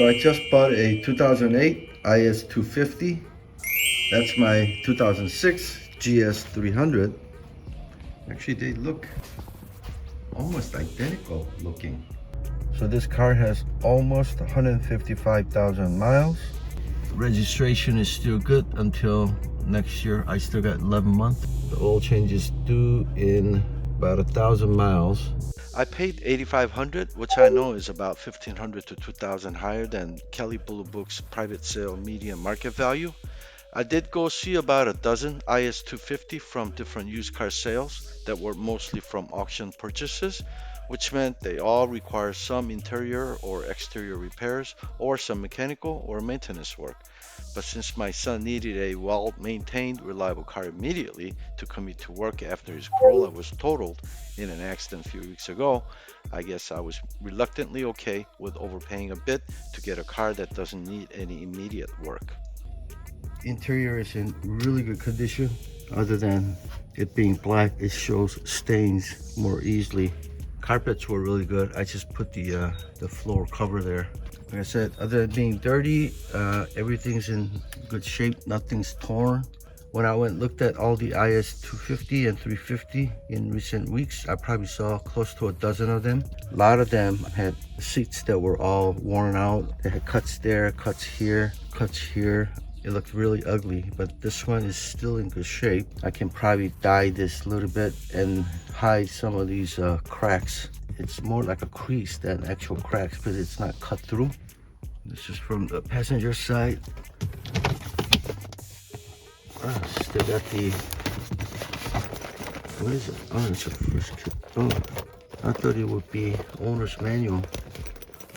So I just bought a 2008 IS250. That's my 2006 GS300. Actually, they look almost identical looking. So this car has almost 155,000 miles. Registration is still good until next year. I still got 11 months. The oil change is due in about 1,000 miles. I paid $8,500, which I know is about $1,500 to $2,000 higher than Kelley Blue Book's private sale median market value. I did go see about a dozen IS250 from different used car sales that were mostly from auction purchases, which meant they all require some interior or exterior repairs or some mechanical or maintenance work. But since my son needed a well-maintained, reliable car immediately to commute to work after his Corolla was totaled in an accident a few weeks ago, I guess I was reluctantly okay with overpaying a bit to get a car that doesn't need any immediate work. Interior is in really good condition. Other than it being black, it shows stains more easily. Carpets were really good. I just put the floor cover there. Like I said, other than being dirty, everything's in good shape. Nothing's torn. When I went and looked at all the IS250 and 350 in recent weeks, I probably saw close to a dozen of them. A lot of them had seats that were all worn out. They had cuts there, cuts here, cuts here. It looked really ugly, but this one is still in good shape. I can probably dye this a little bit and hide some of these cracks. It's more like a crease than actual cracks because it's not cut through. This is from the passenger side. Still got the, what is it? Oh, it's a first kit. Oh, I thought it would be owner's manual,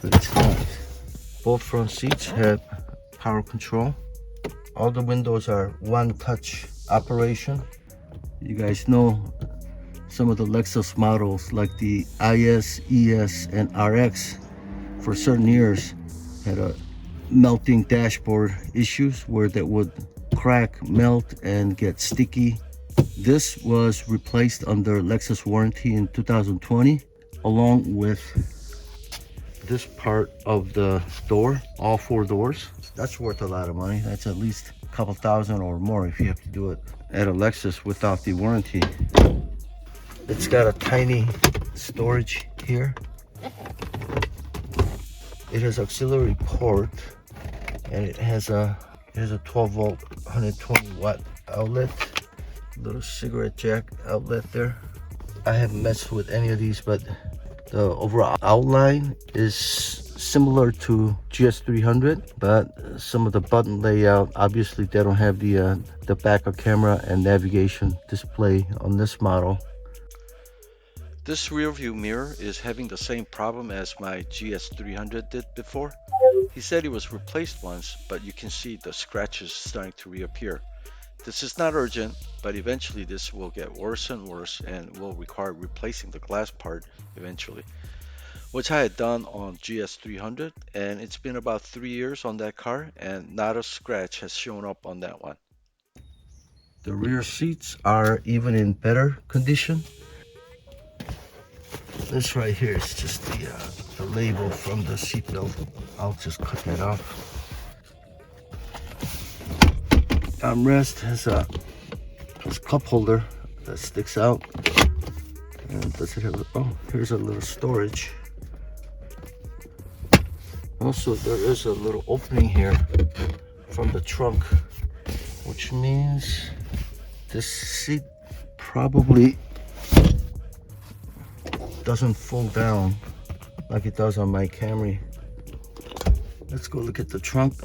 but it's not. Both front seats have power control. All the windows are one-touch operation. You guys know some of the Lexus models like the IS, ES, and RX for certain years had a melting dashboard issues where that would crack, melt, and get sticky. This was replaced under Lexus warranty in 2020 along with this part of the door, all four doors. That's worth a lot of money. That's at least a couple thousand or more if you have to do it at a Lexus without the warranty. It's got a tiny storage here. It has auxiliary port and it has a 12 volt 120 watt outlet, little cigarette jack outlet there. I haven't messed with any of these, but the overall outline is similar to GS300, but some of the button layout, obviously they don't have the backup camera and navigation display on this model. This rear view mirror is having the same problem as my GS300 did before. He said it was replaced once, but you can see the scratches starting to reappear. This is not urgent, but eventually this will get worse and worse and will require replacing the glass part eventually, which I had done on GS300, and it's been about 3 years on that car and not a scratch has shown up on that one. The rear seats are even in better condition. This right here is just the label from the seatbelt. I'll just cut that off. Armrest has a cup holder that sticks out. And does it have here's a little storage. Also, there is a little opening here from the trunk, which means this seat probably doesn't fold down like it does on my Camry. Let's go look at the trunk.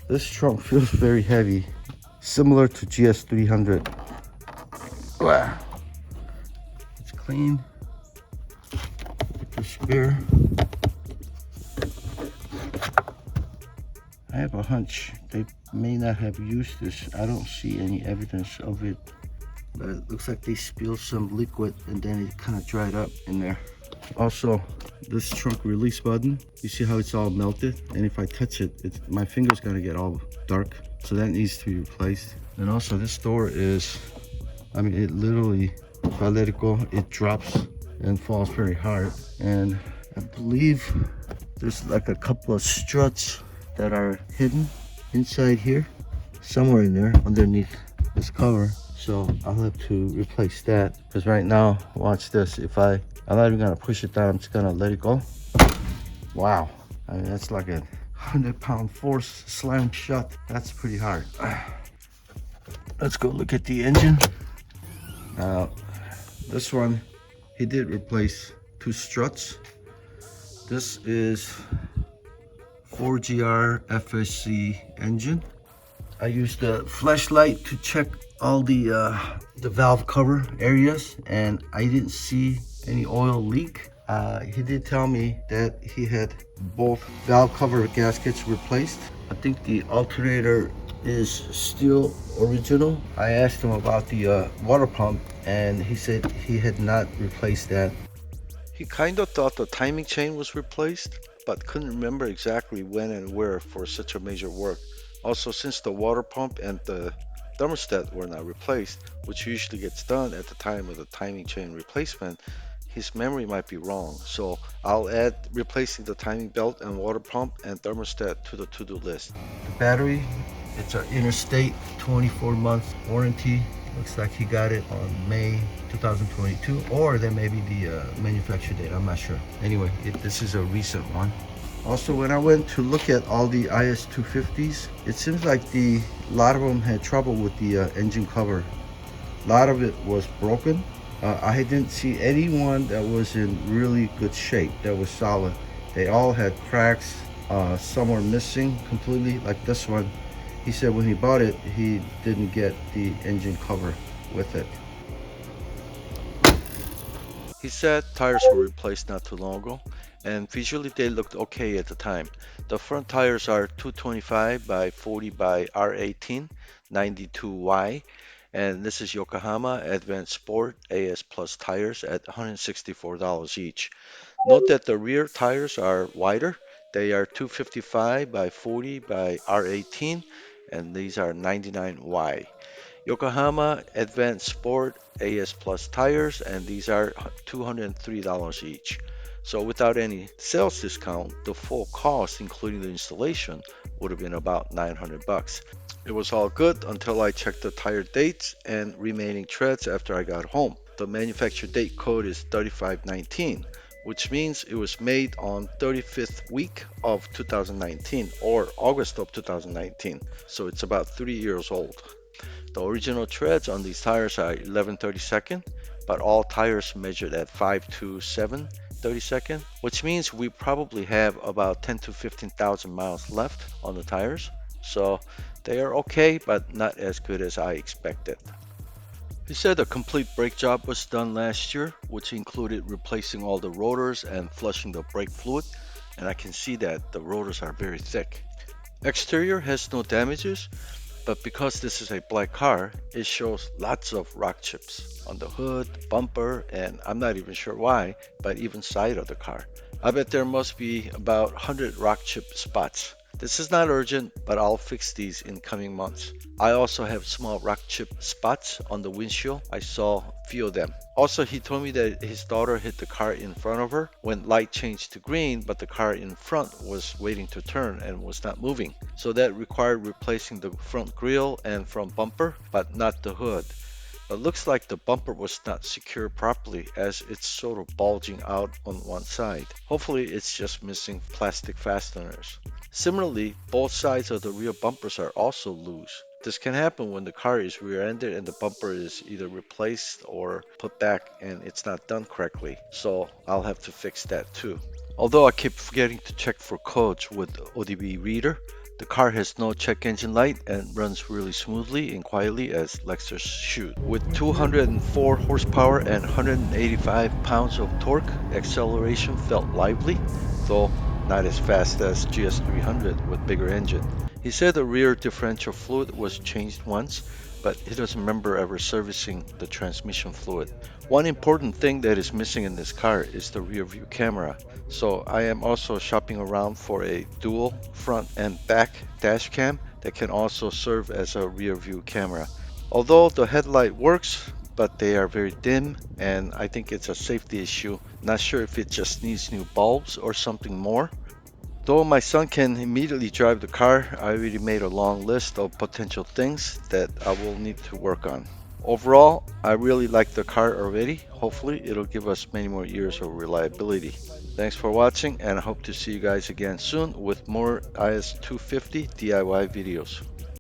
This trunk feels very heavy, similar to GS300. Wow. It's clean. Get the spare. I have a hunch they may not have used this. I don't see any evidence of it, but it looks like they spilled some liquid and then it kind of dried up in there. Also, this trunk release button, you see how it's all melted, and if I touch it, my finger's gonna get all dark, so that needs to be replaced. And also this door is, I mean, it literally, if I let it go, it drops and falls very hard. And I believe there's like a couple of struts that are hidden inside here, somewhere in there underneath this cover. So I'll have to replace that, because right now, watch this. I'm not even gonna push it down, I'm just gonna let it go. Wow, I mean, that's like a 100-pound force slam shut. That's pretty hard. Let's go look at the engine. Now, this one, he did replace two struts. This is 4GR FSC engine. I used the flashlight to check all the valve cover areas, and I didn't see any oil leak. He did tell me that he had both valve cover gaskets replaced. I think the alternator is still original. I asked him about the water pump, and he said he had not replaced that. He kind of thought the timing chain was replaced, but couldn't remember exactly when and where for such a major work. Also, since the water pump and the thermostat were not replaced, which usually gets done at the time of the timing chain replacement, his memory might be wrong. So I'll add replacing the timing belt and water pump and thermostat to the to-do list. The battery, it's an Interstate 24-month warranty. Looks like he got it on May 2022, or that may be the manufacture date, I'm not sure. Anyway, this is a recent one. Also, when I went to look at all the IS250s, it seems like a lot of them had trouble with the engine cover. A lot of it was broken. I didn't see anyone that was in really good shape, that was solid. They all had cracks. Some were missing completely, like this one. He said when he bought it, he didn't get the engine cover with it. He said tires were replaced not too long ago, and visually they looked okay at the time. The front tires are 225 by 40 by R18, 92Y, and this is Yokohama Advanced Sport AS Plus tires at $164 each. Note that the rear tires are wider. They are 255 by 40 by R18, and these are 99Y. Yokohama Advanced Sport AS Plus tires, and these are $203 each. So without any sales discount, the full cost, including the installation, would have been about 900 bucks. It was all good until I checked the tire dates and remaining treads after I got home. The manufacture date code is 3519, which means it was made on 35th week of 2019 or August of 2019. So it's about 3 years old. The original treads on these tires are 11/32, but all tires measured at 5.27/32, which means we probably have about 10 to 15,000 miles left on the tires. So they are okay, but not as good as I expected. He said a complete brake job was done last year, which included replacing all the rotors and flushing the brake fluid, and I can see that the rotors are very thick. Exterior has no damages, but because this is a black car, it shows lots of rock chips on the hood, bumper, and I'm not even sure why, but even side of the car. I bet there must be about 100 rock chip spots. This is not urgent, but I'll fix these in coming months. I also have small rock chip spots on the windshield. I saw a few of them. Also, he told me that his daughter hit the car in front of her when light changed to green, but the car in front was waiting to turn and was not moving. So that required replacing the front grille and front bumper, but not the hood. It looks like the bumper was not secured properly as it's sort of bulging out on one side. Hopefully it's just missing plastic fasteners. Similarly, both sides of the rear bumpers are also loose. This can happen when the car is rear-ended and the bumper is either replaced or put back and it's not done correctly. So I'll have to fix that too. Although I keep forgetting to check for codes with ODB reader, the car has no check engine light and runs really smoothly and quietly as Lexus should. With 204 horsepower and 185 pounds of torque, acceleration felt lively, though not as fast as GS300 with bigger engine. He said the rear differential fluid was changed once, but he doesn't remember ever servicing the transmission fluid. One important thing that is missing in this car is the rear view camera. So I am also shopping around for a dual front and back dash cam that can also serve as a rear view camera. Although the headlight works, but they are very dim, and I think it's a safety issue. Not sure if it just needs new bulbs or something more. Though my son can immediately drive the car, I already made a long list of potential things that I will need to work on. Overall, I really like the car already. Hopefully, it'll give us many more years of reliability. Thanks for watching, and I hope to see you guys again soon with more IS250 DIY videos.